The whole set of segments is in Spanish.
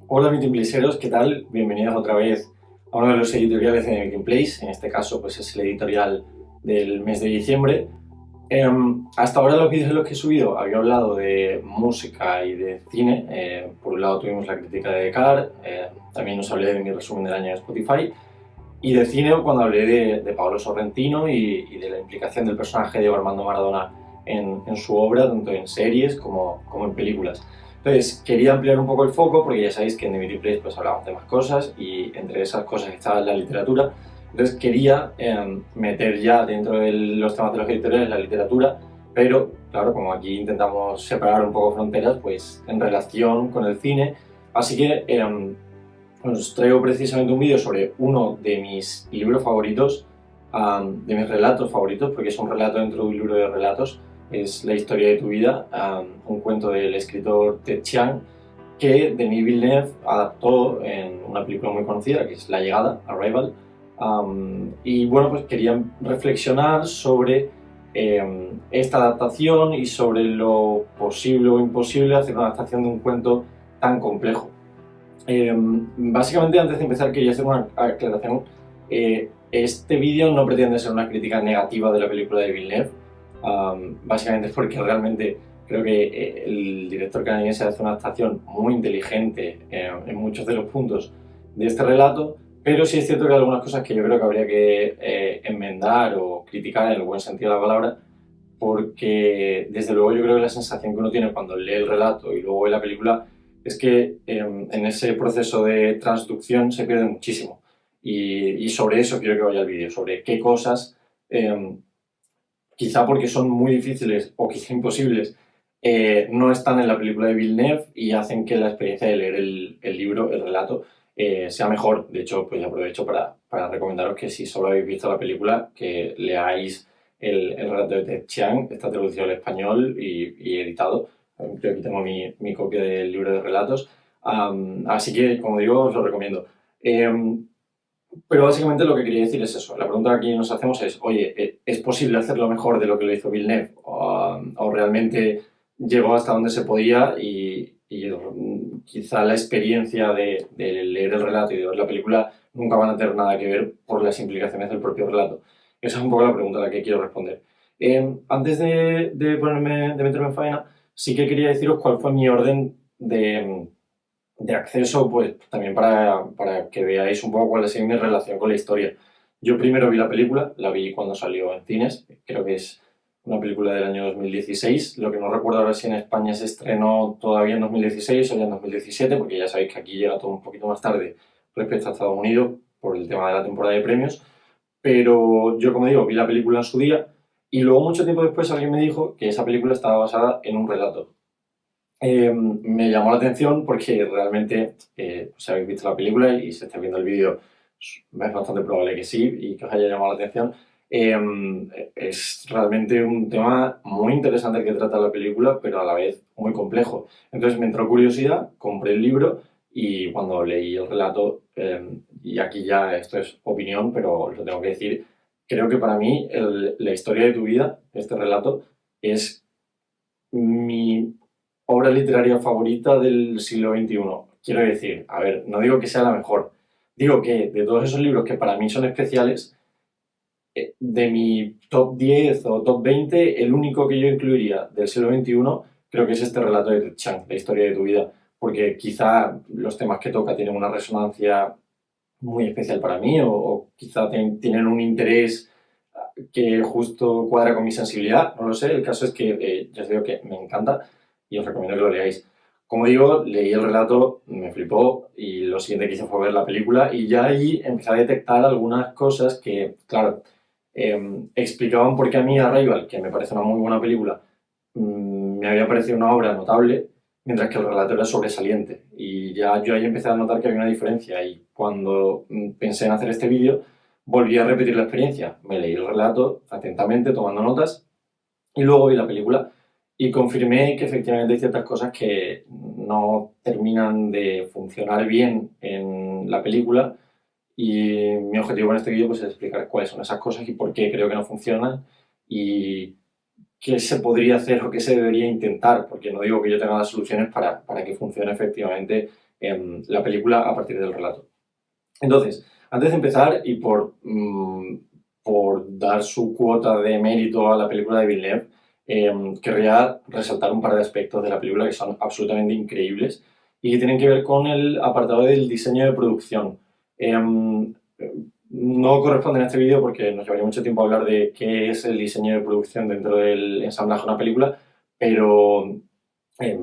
Hola Meeting Placeros, ¿qué tal? Bienvenidos otra vez a uno de los editoriales de Meeting Place. En este caso, pues es el editorial del mes de diciembre. Hasta ahora los vídeos en los que he subido había hablado de música y de cine. Por un lado tuvimos la crítica de Car, también os hablé de mi resumen del año de Spotify, y de cine cuando hablé de Paolo Sorrentino y de la implicación del personaje de Armando Maradona en su obra, tanto en series como en películas. Entonces, quería ampliar un poco el foco porque ya sabéis que en The Beauty Place pues, hablamos de más cosas y entre esas cosas estaba la literatura. Entonces, quería meter ya dentro de los temas de los editoriales la literatura, pero claro, como aquí intentamos separar un poco fronteras, pues en relación con el cine. Así que os traigo precisamente un vídeo sobre uno de mis libros favoritos, de mis relatos favoritos, porque es un relato dentro de un libro de relatos. Es La historia de tu vida, un cuento del escritor Ted Chiang, que Denis Villeneuve adaptó en una película muy conocida, que es La llegada, Arrival. Y bueno, pues quería reflexionar sobre esta adaptación y sobre lo posible o imposible de hacer una adaptación de un cuento tan complejo. Básicamente, antes de empezar, quería hacer una aclaración. Este vídeo no pretende ser una crítica negativa de la película de Villeneuve, básicamente porque realmente creo que el director canadiense hace una adaptación muy inteligente en muchos de los puntos de este relato, pero sí es cierto que hay algunas cosas que yo creo que habría que enmendar o criticar en el buen sentido de la palabra, porque desde luego yo creo que la sensación que uno tiene cuando lee el relato y luego ve la película es que en ese proceso de transducción se pierde muchísimo. Y sobre eso quiero que vaya el vídeo, sobre qué cosas, quizá porque son muy difíciles o quizá imposibles, no están en la película de Villeneuve y hacen que la experiencia de leer el libro, el relato, sea mejor. De hecho, pues aprovecho para recomendaros que si solo habéis visto la película, que leáis el relato de Ted Chiang. Está traducido al español y editado. Yo aquí tengo mi copia del libro de relatos. Así que, como digo, os lo recomiendo. Pero básicamente lo que quería decir es eso. La pregunta que aquí nos hacemos es, oye, ¿es posible hacerlo mejor de lo que lo hizo Villeneuve? ¿O realmente llegó hasta donde se podía y quizá la experiencia de leer el relato y de ver la película nunca van a tener nada que ver por las implicaciones del propio relato? Esa es un poco la pregunta a la que quiero responder. Antes de meterme en faena, sí que quería deciros cuál fue mi orden de acceso, pues también para que veáis un poco cuál ha sido mi relación con la historia. Yo primero vi la película, la vi cuando salió en cines, creo que es una película del año 2016, lo que no recuerdo ahora si en España se estrenó todavía en 2016 o ya en 2017, porque ya sabéis que aquí llega todo un poquito más tarde respecto a Estados Unidos por el tema de la temporada de premios, pero yo, como digo, vi la película en su día y luego mucho tiempo después alguien me dijo que esa película estaba basada en un relato. Me llamó la atención porque realmente, si habéis visto la película y si estáis viendo el vídeo, es bastante probable que sí y que os haya llamado la atención. Es realmente un tema muy interesante el que trata la película, pero a la vez muy complejo. Entonces me entró curiosidad, compré el libro y cuando leí el relato, y aquí ya esto es opinión, pero lo tengo que decir, creo que para mí la historia de tu vida, este relato, es mi obra literaria favorita del siglo XXI. Quiero decir, a ver, no digo que sea la mejor, digo que de todos esos libros que para mí son especiales, de mi top 10 o top 20, el único que yo incluiría del siglo XXI creo que es este relato de Ted Chiang, la historia de tu vida, porque quizá los temas que toca tienen una resonancia muy especial para mí o quizá tienen un interés que justo cuadra con mi sensibilidad, no lo sé. El caso es que ya os digo que me encanta y os recomiendo que lo leáis. Como digo, leí el relato, me flipó y lo siguiente que hice fue ver la película y ya ahí empecé a detectar algunas cosas que, claro, explicaban por qué a mí Arrival, que me parece una muy buena película, me había parecido una obra notable, mientras que el relato era sobresaliente. Y ya yo ahí empecé a notar que había una diferencia y cuando pensé en hacer este vídeo, volví a repetir la experiencia. Me leí el relato atentamente, tomando notas, y luego vi la película y confirmé que efectivamente hay ciertas cosas que no terminan de funcionar bien en la película y mi objetivo con este vídeo pues, es explicar cuáles son esas cosas y por qué creo que no funcionan y qué se podría hacer o qué se debería intentar, porque no digo que yo tenga las soluciones para que funcione efectivamente la película a partir del relato. Entonces, antes de empezar y por dar su cuota de mérito a la película de Villeneuve, querría resaltar un par de aspectos de la película que son absolutamente increíbles y que tienen que ver con el apartado del diseño de producción. No corresponde en este vídeo porque nos llevaría mucho tiempo hablar de qué es el diseño de producción dentro del ensamblaje de una película, pero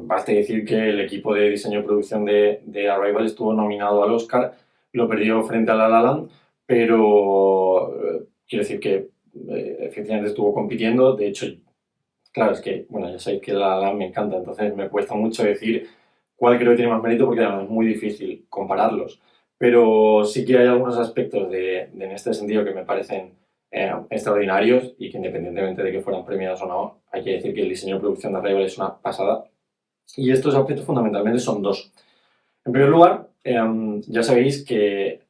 basta decir que el equipo de diseño de producción de Arrival estuvo nominado al Oscar, lo perdió frente a La La Land, pero quiero decir que efectivamente estuvo compitiendo. De hecho, claro, es que, bueno, ya sabéis que La La Land me encanta, entonces me cuesta mucho decir cuál creo que tiene más mérito porque además es muy difícil compararlos. Pero sí que hay algunos aspectos en este sentido que me parecen extraordinarios y que independientemente de que fueran premiados o no, hay que decir que el diseño de producción de Arrival es una pasada. Y estos aspectos fundamentalmente son dos. En primer lugar, ya sabéis que,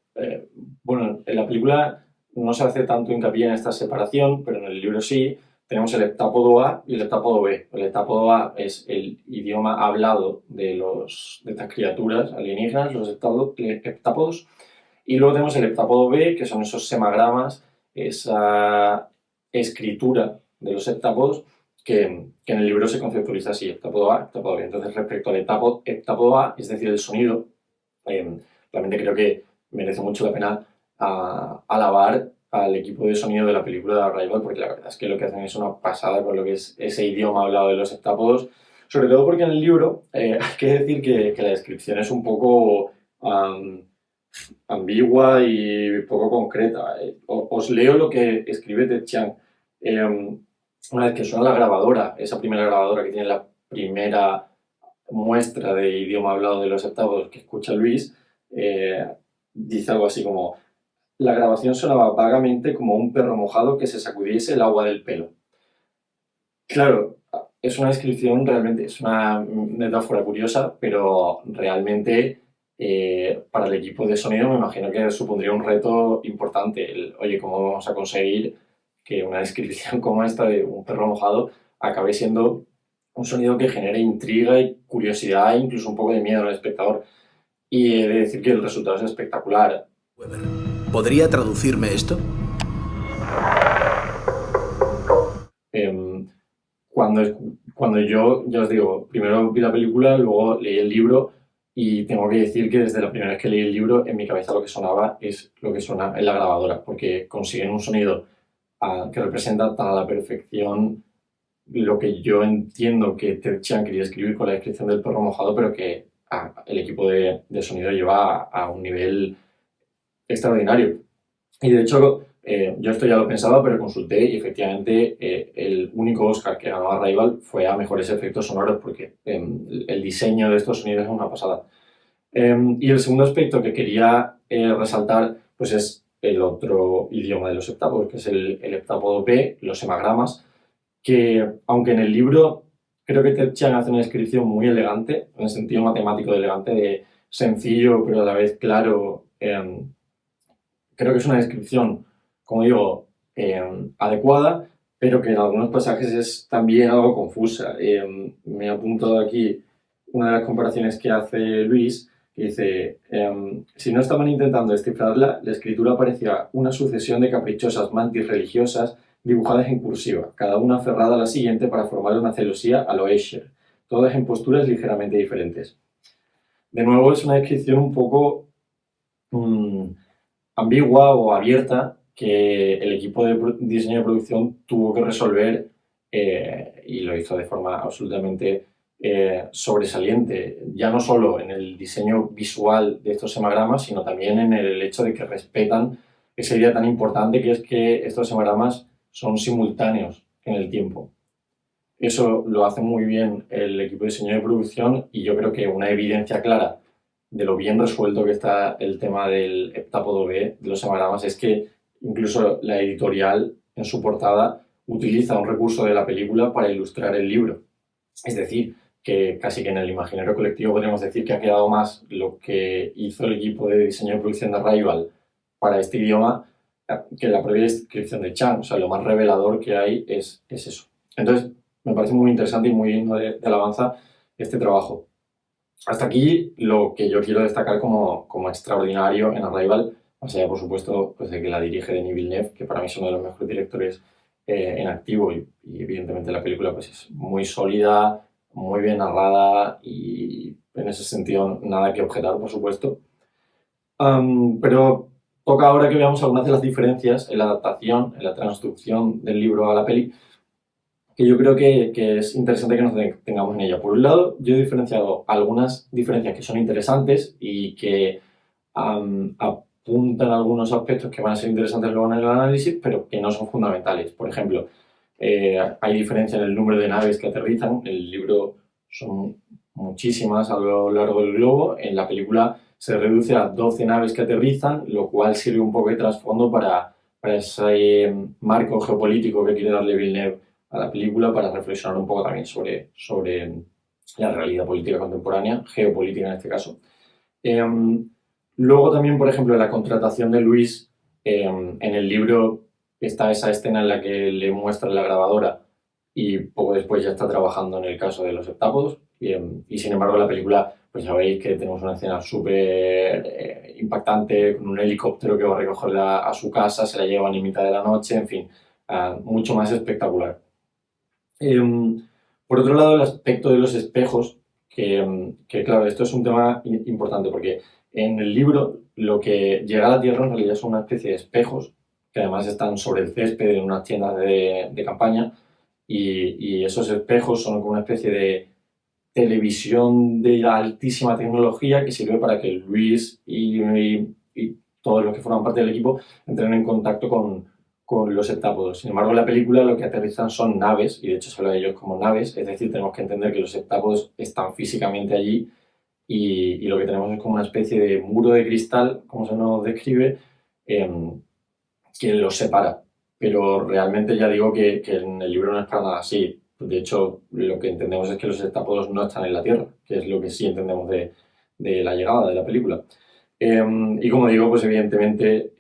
bueno, en la película no se hace tanto hincapié en esta separación, pero en el libro sí. Tenemos el heptápodo A y el heptápodo B. El heptápodo A es el idioma hablado de estas criaturas alienígenas, los heptápodos. Y luego tenemos el heptápodo B, que son esos semagramas, esa escritura de los heptápodos, que en el libro se conceptualiza así, heptápodo A, heptápodo B. Entonces, respecto al heptápodo A, es decir, el sonido, realmente creo que merece mucho la pena alabar al equipo de sonido de la película de Arrival, porque la verdad es que lo que hacen es una pasada con lo que es ese idioma hablado de los heptápodos, sobre todo porque en el libro hay que decir que la descripción es un poco ambigua y poco concreta. Os leo lo que escribe Ted Chiang. Una vez que suena la grabadora, esa primera grabadora que tiene la primera muestra de idioma hablado de los heptápodos que escucha Luis, dice algo así como: la grabación sonaba vagamente como un perro mojado que se sacudiese el agua del pelo. Claro, es una descripción realmente, es una metáfora curiosa, pero realmente para el equipo de sonido me imagino que supondría un reto importante. Oye, ¿cómo vamos a conseguir que una descripción como esta de un perro mojado acabe siendo un sonido que genere intriga y curiosidad e incluso un poco de miedo al espectador? Y he de decir que el resultado es espectacular. ¿Podría traducirme esto? Cuando yo, ya os digo, primero vi la película, luego leí el libro y tengo que decir que desde la primera vez que leí el libro, en mi cabeza lo que sonaba es lo que suena en la grabadora, porque consiguen un sonido que representa tan a la perfección lo que yo entiendo que Ted Chiang quería escribir con la descripción del perro mojado, pero que el equipo de sonido lleva a un nivel extraordinario. Y de hecho, yo esto ya lo pensaba, pero consulté y efectivamente el único Oscar que ganó Arrival fue a mejores efectos sonoros, porque el diseño de estos sonidos es una pasada. Y el segundo aspecto que quería resaltar pues es el otro idioma de los heptápodos, que es el heptápodo B, los hemagramas, que aunque en el libro creo que Ted Chiang hace una descripción muy elegante, en el sentido matemático de elegante, de sencillo pero a la vez claro, creo que es una descripción, como digo, adecuada, pero que en algunos pasajes es también algo confusa. Me he apuntado aquí una de las comparaciones que hace Luis, que dice: si no estaban intentando descifrarla, la escritura parecía una sucesión de caprichosas mantis religiosas dibujadas en cursiva, cada una aferrada a la siguiente para formar una celosía a lo Escher, todas en posturas ligeramente diferentes. De nuevo, es una descripción un poco ambigua o abierta que el equipo de diseño de producción tuvo que resolver y lo hizo de forma absolutamente sobresaliente, ya no solo en el diseño visual de estos hemagramas, sino también en el hecho de que respetan esa idea tan importante que es que estos hemagramas son simultáneos en el tiempo. Eso lo hace muy bien el equipo de diseño de producción y yo creo que una evidencia clara de lo bien resuelto que está el tema del heptápodo B, de los hemagramas, es que incluso la editorial en su portada utiliza un recurso de la película para ilustrar el libro. Es decir, que casi que en el imaginario colectivo podríamos decir que ha quedado más lo que hizo el equipo de diseño de producción de Arrival para este idioma que la propia descripción de Chang. O sea, lo más revelador que hay es eso. Entonces, me parece muy interesante y muy digno de alabanza este trabajo. Hasta aquí lo que yo quiero destacar como extraordinario en Arrival, más allá, por supuesto, pues de que la dirige Denis Villeneuve, que para mí es uno de los mejores directores en activo y evidentemente la película pues es muy sólida, muy bien narrada y en ese sentido nada que objetar, por supuesto. Pero toca ahora que veamos algunas de las diferencias en la adaptación, en la transcripción del libro a la peli, que yo creo que es interesante que nos tengamos en ella. Por un lado, yo he diferenciado algunas diferencias que son interesantes y que apuntan algunos aspectos que van a ser interesantes luego en el análisis, pero que no son fundamentales. Por ejemplo, hay diferencia en el número de naves que aterrizan. En el libro son muchísimas a lo largo del globo. En la película se reduce a 12 naves que aterrizan, lo cual sirve un poco de trasfondo para ese marco geopolítico que quiere darle Villeneuve a la película, para reflexionar un poco también sobre la realidad política contemporánea, geopolítica en este caso. Luego también, por ejemplo, en la contratación de Luis, en el libro está esa escena en la que le muestra la grabadora y poco después ya está trabajando en el caso de los heptápodos. Y sin embargo, en la película, pues ya veis que tenemos una escena súper impactante con un helicóptero que va a recogerla a su casa, se la llevan en mitad de la noche, en fin, mucho más espectacular. Por otro lado, el aspecto de los espejos, que claro, esto es un tema importante porque en el libro lo que llega a la Tierra en realidad son una especie de espejos que además están sobre el césped en unas tiendas de campaña y esos espejos son como una especie de televisión de altísima tecnología que sirve para que Luis y todos los que forman parte del equipo entren en contacto con los heptápodos. Sin embargo, en la película lo que aterrizan son naves, y de hecho se habla de ellos como naves, es decir, tenemos que entender que los heptápodos están físicamente allí y lo que tenemos es como una especie de muro de cristal, como se nos describe, eh, que los separa. Pero realmente ya digo que en el libro no es para nada así. De hecho, lo que entendemos es que los heptápodos no están en la Tierra, que es lo que sí entendemos de la llegada de la película. Y como digo, pues evidentemente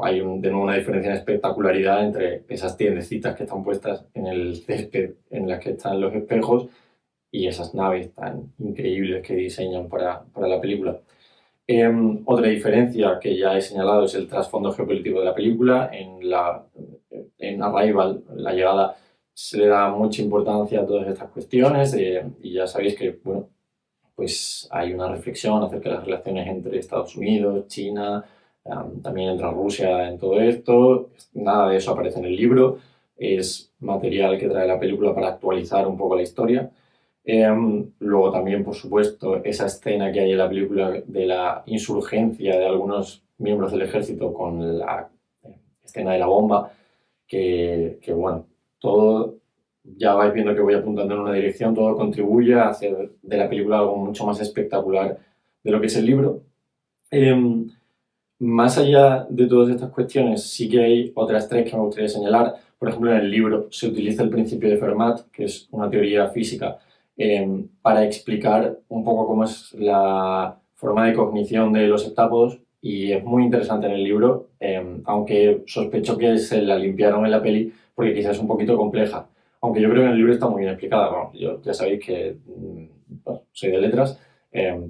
hay de nuevo una diferencia en espectacularidad entre esas tiendecitas que están puestas en el césped en las que están los espejos y esas naves tan increíbles que diseñan para la película. Otra diferencia que ya he señalado es el trasfondo geopolítico de la película. En Arrival, la llegada, se le da mucha importancia a todas estas cuestiones y ya sabéis que, bueno, pues hay una reflexión acerca de las relaciones entre Estados Unidos, China, también entra Rusia en todo esto. Nada de eso aparece en el libro, es material que trae la película para actualizar un poco la historia. Luego también, por supuesto, esa escena que hay en la película de la insurgencia de algunos miembros del ejército con la escena de la bomba, que bueno, todo, ya vais viendo que voy apuntando en una dirección, todo contribuye a hacer de la película algo mucho más espectacular de lo que es el libro. Más allá de todas estas cuestiones, sí que hay otras tres que me gustaría señalar. Por ejemplo, en el libro se utiliza el principio de Fermat, que es una teoría física, para explicar un poco cómo es la forma de cognición de los heptápodos y es muy interesante en el libro, aunque sospecho que se la limpiaron en la peli porque quizás es un poquito compleja. Aunque yo creo que en el libro está muy bien explicada. Bueno, yo ya sabéis que soy de letras,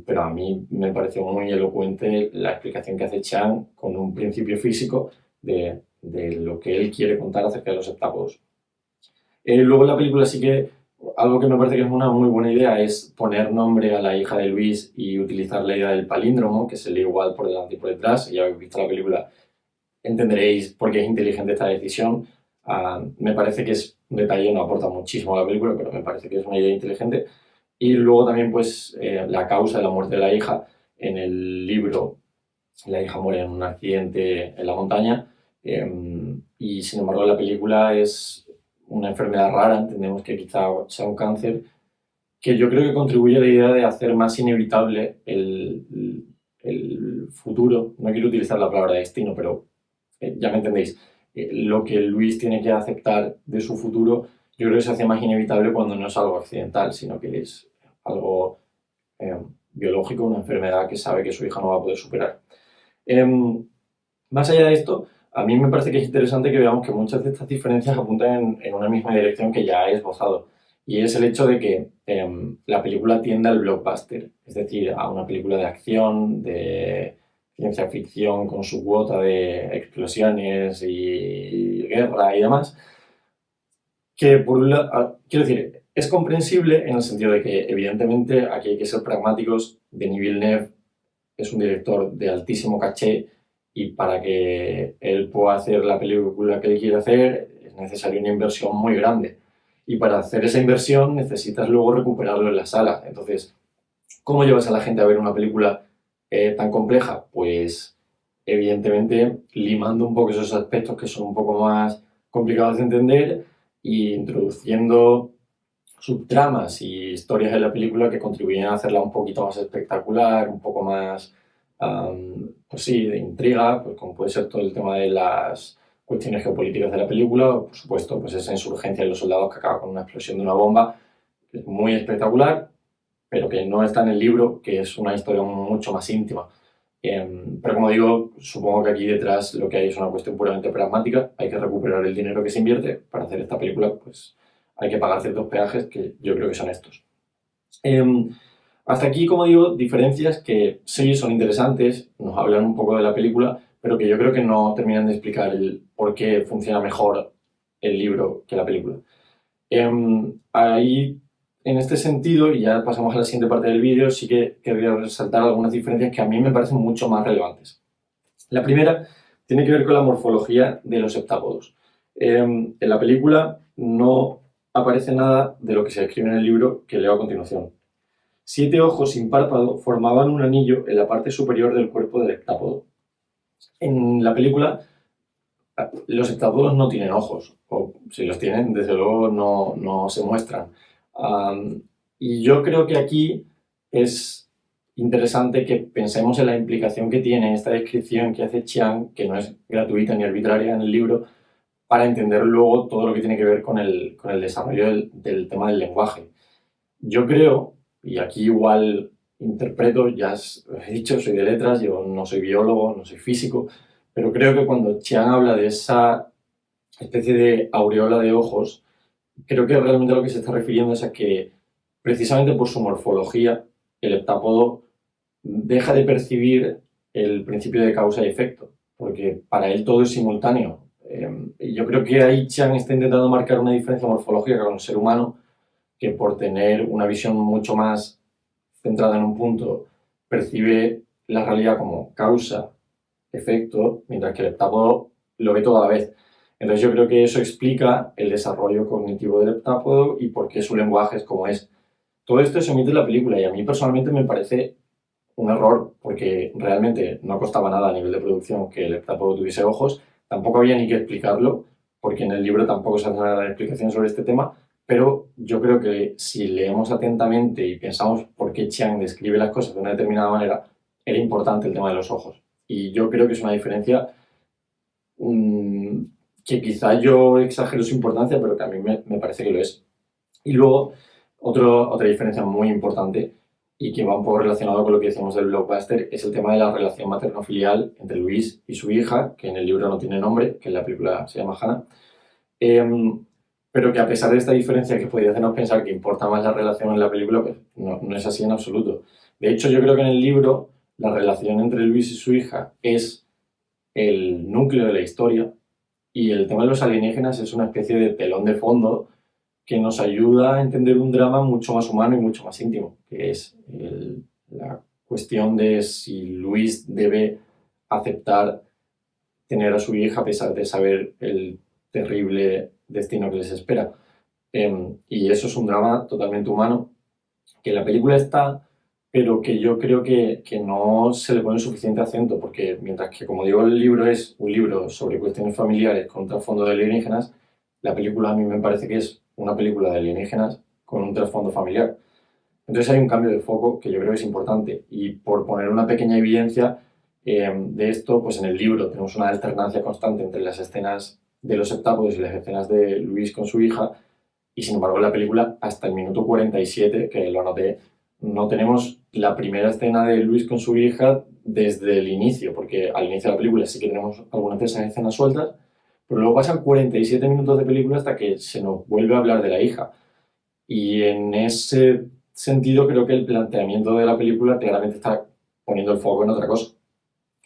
pero a mí me pareció muy elocuente la explicación que hace Chang con un principio físico de lo que él quiere contar acerca de los heptápodos. Luego en la película sí que algo que me parece que es una muy buena idea es poner nombre a la hija de Luis y utilizar la idea del palíndromo, que se lee igual por delante y por detrás. Y ya habéis visto la película, entenderéis por qué es inteligente esta decisión. Me parece que es un detalle, no aporta muchísimo a la película, pero me parece que es una idea inteligente. Y luego también, pues, la causa de la muerte de la hija. En el libro, la hija muere en un accidente en la montaña. Y sin embargo, en la película es una enfermedad rara, entendemos que quizá sea un cáncer, que yo creo que contribuye a la idea de hacer más inevitable el futuro. No quiero utilizar la palabra destino, pero ya me entendéis. Lo que Luis tiene que aceptar de su futuro, yo creo que se hace más inevitable cuando no es algo accidental, sino que es algo biológico, una enfermedad que sabe que su hija no va a poder superar. Más allá de esto, a mí me parece que es interesante que veamos que muchas de estas diferencias apuntan en una misma dirección que ya he esbozado. y es el hecho de que la película tiende al blockbuster, es decir, a una película de acción, de ciencia ficción con su cuota de explosiones y guerra y demás, que por un lado, quiero decir, es comprensible en el sentido de que evidentemente aquí hay que ser pragmáticos. Denis Villeneuve es un director de altísimo caché y para que él pueda hacer la película que él quiere hacer es necesaria una inversión muy grande. Y para hacer esa inversión necesitas luego recuperarlo en la sala. Entonces, ¿cómo llevas a la gente a ver una película tan compleja? Pues evidentemente limando un poco esos aspectos que son un poco más complicados de entender e introduciendo subtramas y historias en la película que contribuyen a hacerla un poquito más espectacular, un poco más, pues sí, de intriga, pues como puede ser todo el tema de las cuestiones geopolíticas de la película, o por supuesto, pues esa insurgencia de los soldados que acaba con una explosión de una bomba, que es muy espectacular, pero que no está en el libro, que es una historia mucho más íntima. Pero como digo, supongo que aquí detrás lo que hay es una cuestión puramente pragmática, hay que recuperar el dinero que se invierte para hacer esta película, pues hay que pagar ciertos peajes que yo creo que son estos. Hasta aquí, como digo, diferencias que sí son interesantes, nos hablan un poco de la película, pero que yo creo que no terminan de explicar el por qué funciona mejor el libro que la película. Ahí, en este sentido, y ya pasamos a la siguiente parte del vídeo, sí que querría resaltar algunas diferencias que a mí me parecen mucho más relevantes. La primera tiene que ver con la morfología de los heptápodos. En la película no aparece nada de lo que se describe en el libro que leo a continuación. 7 ojos sin párpado formaban un anillo en la parte superior del cuerpo del heptápodo. En la película, los heptápodos no tienen ojos, o si los tienen, desde luego no se muestran. Y yo creo que aquí es interesante que pensemos en la implicación que tiene esta descripción que hace Chiang, que no es gratuita ni arbitraria en el libro, para entender luego todo lo que tiene que ver con el desarrollo del tema del lenguaje. Yo creo, y aquí igual interpreto, ya os he dicho, soy de letras, yo no soy biólogo, no soy físico, pero creo que cuando Chiang habla de esa especie de aureola de ojos, creo que realmente lo que se está refiriendo es a que precisamente por su morfología el heptápodo deja de percibir el principio de causa y efecto, porque para él todo es simultáneo. Y yo creo que ahí Chiang está intentando marcar una diferencia morfológica con el ser humano, que por tener una visión mucho más centrada en un punto, percibe la realidad como causa, efecto, mientras que el heptápodo lo ve todo a la vez. Entonces yo creo que eso explica el desarrollo cognitivo del heptápodo y por qué su lenguaje es como es. Todo esto se omite en la película y a mí personalmente me parece un error, porque realmente no costaba nada a nivel de producción que el heptápodo tuviese ojos, tampoco había ni que explicarlo, porque en el libro tampoco se hace nada de explicación sobre este tema, pero yo creo que si leemos atentamente y pensamos por qué Chiang describe las cosas de una determinada manera, era importante el tema de los ojos. Y yo creo que es una diferencia que quizá yo exagero su importancia, pero que a mí me parece que lo es. Y luego, otra diferencia muy importante y que va un poco relacionado con lo que decíamos del blockbuster es el tema de la relación materno-filial entre Luis y su hija, que en el libro no tiene nombre, que en la película se llama Hannah, pero que a pesar de esta diferencia que podría hacernos pensar que importa más la relación en la película, pues no es así en absoluto. De hecho, yo creo que en el libro la relación entre Luis y su hija es el núcleo de la historia y el tema de los alienígenas es una especie de telón de fondo que nos ayuda a entender un drama mucho más humano y mucho más íntimo, que es la cuestión de si Luis debe aceptar tener a su hija a pesar de saber el terrible destino que les espera. Y eso es un drama totalmente humano, que en la película está, pero que yo creo que no se le pone suficiente acento, porque mientras que, como digo, el libro es un libro sobre cuestiones familiares con un trasfondo de alienígenas, la película a mí me parece que es una película de alienígenas con un trasfondo familiar. Entonces hay un cambio de foco que yo creo que es importante. Y por poner una pequeña evidencia de esto, pues en el libro tenemos una alternancia constante entre las escenas de los heptápodos y las escenas de Luis con su hija, y sin embargo en la película, hasta el minuto 47, que lo anoté, no tenemos la primera escena de Luis con su hija desde el inicio, porque al inicio de la película sí que tenemos algunas de esas escenas sueltas, pero luego pasan 47 minutos de película hasta que se nos vuelve a hablar de la hija. Y en ese sentido creo que el planteamiento de la película claramente está poniendo el foco en otra cosa.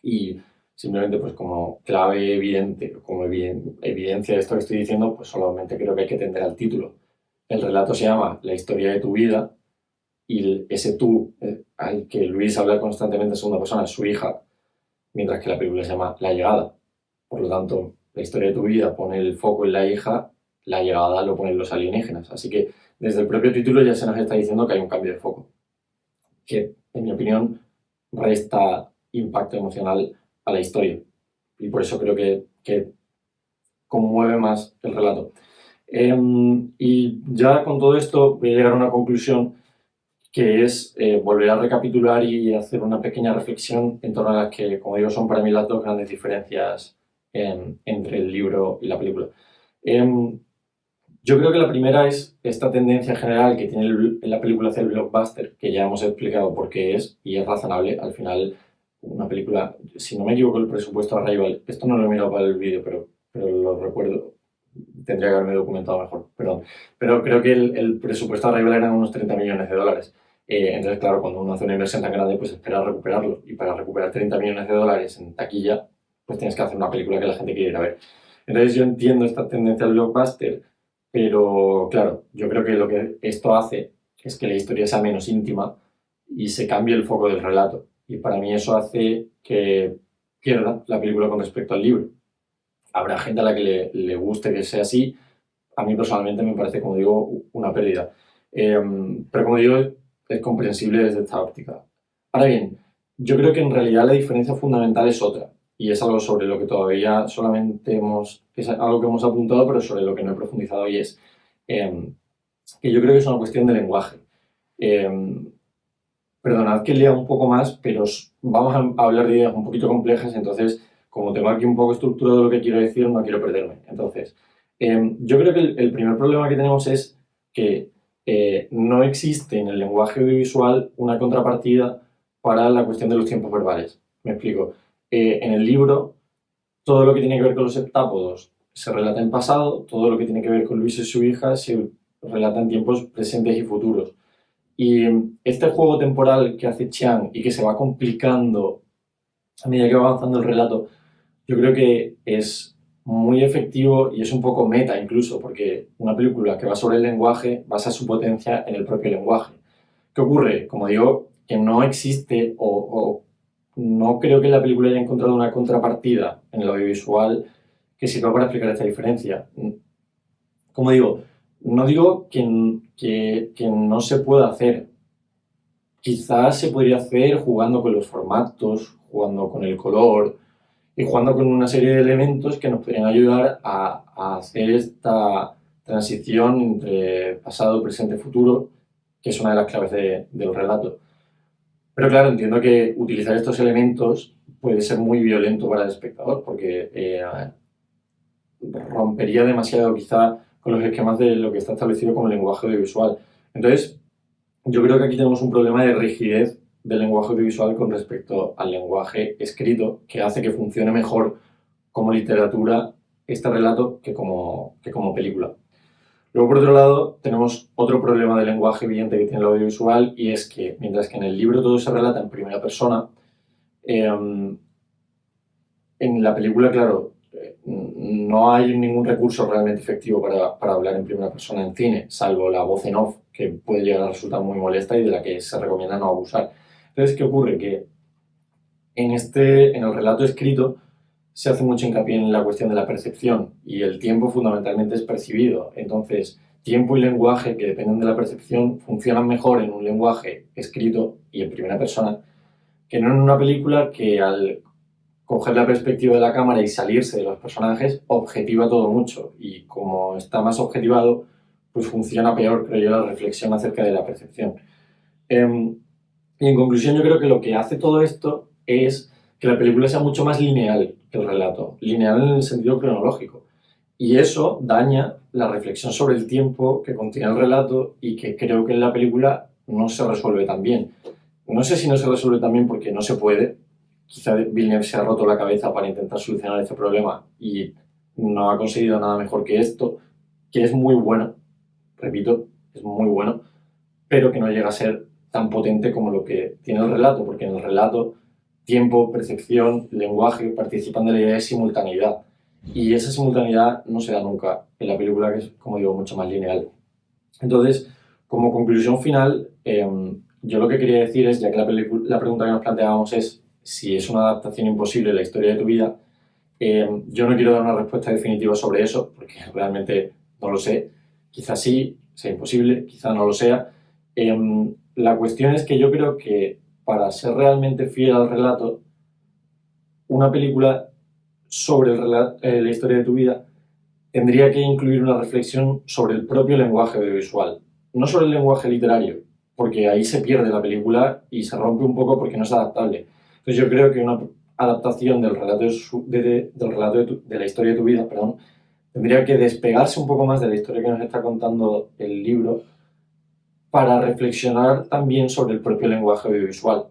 Y simplemente pues como clave evidente, como evidencia de esto que estoy diciendo, pues solamente creo que hay que atender al título. El relato se llama La historia de tu vida y ese tú al que Luis habla constantemente en segunda persona es su hija, mientras que la película se llama La llegada. Por lo tanto, la historia de tu vida pone el foco en la hija, la llegada lo ponen los alienígenas. Así que desde el propio título ya se nos está diciendo que hay un cambio de foco, que en mi opinión resta impacto emocional a la historia. Y por eso creo que conmueve más el relato. Y ya con todo esto voy a llegar a una conclusión que es volver a recapitular y hacer una pequeña reflexión en torno a las que, como digo, son para mí las dos grandes diferencias entre el libro y la película. Yo creo que la primera es esta tendencia general que tiene la película hacia el blockbuster, que ya hemos explicado por qué es, y es razonable. Al final, una película, si no me equivoco, el presupuesto de Arrival, esto no lo he mirado para el vídeo, pero lo recuerdo, tendría que haberme documentado mejor, perdón. Pero creo que el presupuesto de Arrival eran unos 30 millones de dólares. Entonces, claro, cuando uno hace una inversión tan grande, pues espera recuperarlo. Y para recuperar 30 millones de dólares en taquilla, pues tienes que hacer una película que la gente quiere ir a ver. Entonces, yo entiendo esta tendencia al blockbuster, pero claro, yo creo que lo que esto hace es que la historia sea menos íntima y se cambie el foco del relato. Y para mí eso hace que pierda la película con respecto al libro. Habrá gente a la que le guste que sea así. A mí personalmente me parece, como digo, una pérdida. Pero como digo, es comprensible desde esta óptica. Ahora bien, yo creo que en realidad la diferencia fundamental es otra. Y es algo sobre lo que todavía solamente es algo que hemos apuntado, pero sobre lo que no he profundizado, y es que yo creo que es una cuestión de lenguaje. Perdonad que lea un poco más, pero vamos a hablar de ideas un poquito complejas, entonces, como tengo aquí un poco estructurado lo que quiero decir, no quiero perderme. Entonces, yo creo que el primer problema que tenemos es que no existe en el lenguaje audiovisual una contrapartida para la cuestión de los tiempos verbales. Me explico. En el libro, todo lo que tiene que ver con los heptápodos se relata en pasado, todo lo que tiene que ver con Luis y su hija se relata en tiempos presentes y futuros. Y este juego temporal que hace Chiang y que se va complicando a medida que va avanzando el relato, yo creo que es muy efectivo y es un poco meta incluso, porque una película que va sobre el lenguaje basa su potencia en el propio lenguaje. ¿Qué ocurre? Como digo, que no existe o no creo que la película haya encontrado una contrapartida en el audiovisual que sirva para explicar esta diferencia. Como digo, no digo que no se pueda hacer. Quizás se podría hacer jugando con los formatos, jugando con el color y jugando con una serie de elementos que nos podrían ayudar a hacer esta transición entre pasado, presente, futuro, que es una de las claves del relato. Pero claro, entiendo que utilizar estos elementos puede ser muy violento para el espectador, porque rompería demasiado quizá con los esquemas de lo que está establecido como lenguaje audiovisual. Entonces, yo creo que aquí tenemos un problema de rigidez del lenguaje audiovisual con respecto al lenguaje escrito, que hace que funcione mejor como literatura este relato que como película. Luego, por otro lado, tenemos otro problema de lenguaje evidente que tiene el audiovisual, y es que, mientras que en el libro todo se relata en primera persona, en la película, claro, no hay ningún recurso realmente efectivo para hablar en primera persona en cine, salvo la voz en off, que puede llegar a resultar muy molesta y de la que se recomienda no abusar. Entonces, ¿qué ocurre? Que en el relato escrito se hace mucho hincapié en la cuestión de la percepción, y el tiempo fundamentalmente es percibido. Entonces, tiempo y lenguaje, que dependen de la percepción, funcionan mejor en un lenguaje escrito y en primera persona que no en una película que, al coger la perspectiva de la cámara y salirse de los personajes, objetiva todo mucho, y como está más objetivado, pues funciona peor, creo yo, la reflexión acerca de la percepción. Y en conclusión, yo creo que lo que hace todo esto es que la película sea mucho más lineal que el relato, lineal en el sentido cronológico, y eso daña la reflexión sobre el tiempo que contiene el relato y que creo que en la película no se resuelve tan bien. No sé si no se resuelve tan bien porque no se puede. Quizá Villeneuve se ha roto la cabeza para intentar solucionar este problema y no ha conseguido nada mejor que esto, que es muy bueno, repito, es muy bueno, pero que no llega a ser tan potente como lo que tiene el relato, porque en el relato tiempo, percepción, lenguaje participan de la idea de simultaneidad. Y esa simultaneidad no se da nunca en la película, que es, como digo, mucho más lineal. Entonces, como conclusión final, yo lo que quería decir es, ya que la pregunta que nos planteábamos es si es una adaptación imposible de la historia de tu vida, yo no quiero dar una respuesta definitiva sobre eso, porque realmente no lo sé. Quizás sí, sea imposible, quizás no lo sea. La cuestión es que yo creo que para ser realmente fiel al relato, una película sobre la historia de tu vida tendría que incluir una reflexión sobre el propio lenguaje audiovisual, no sobre el lenguaje literario, porque ahí se pierde la película y se rompe un poco porque no es adaptable. Entonces yo creo que una adaptación del relato de la historia de tu vida, perdón, tendría que despegarse un poco más de la historia que nos está contando el libro para reflexionar también sobre el propio lenguaje audiovisual.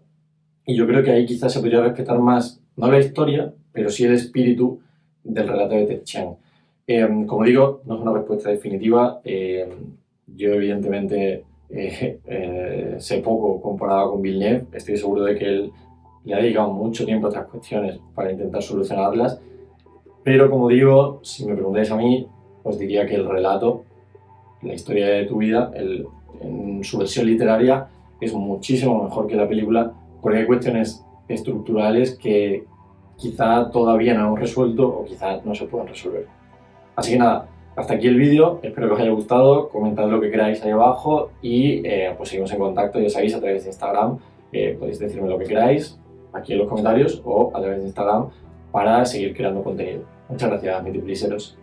Y yo creo que ahí quizás se podría respetar más, no la historia, pero sí el espíritu del relato de Ted Chiang. Como digo, no es una respuesta definitiva. Yo evidentemente sé poco comparado con Villeneuve. Estoy seguro de que él le ha dedicado mucho tiempo a estas cuestiones para intentar solucionarlas. Pero como digo, si me preguntáis a mí, os diría que el relato, la historia de tu vida, en su versión literaria, es muchísimo mejor que la película, porque hay cuestiones estructurales que quizá todavía no hemos resuelto o quizá no se pueden resolver. Así que nada, hasta aquí el vídeo, espero que os haya gustado, comentad lo que queráis ahí abajo y pues seguimos en contacto, ya sabéis, a través de Instagram, podéis decirme lo que queráis aquí en los comentarios o a través de Instagram para seguir creando contenido. Muchas gracias, multipliceros.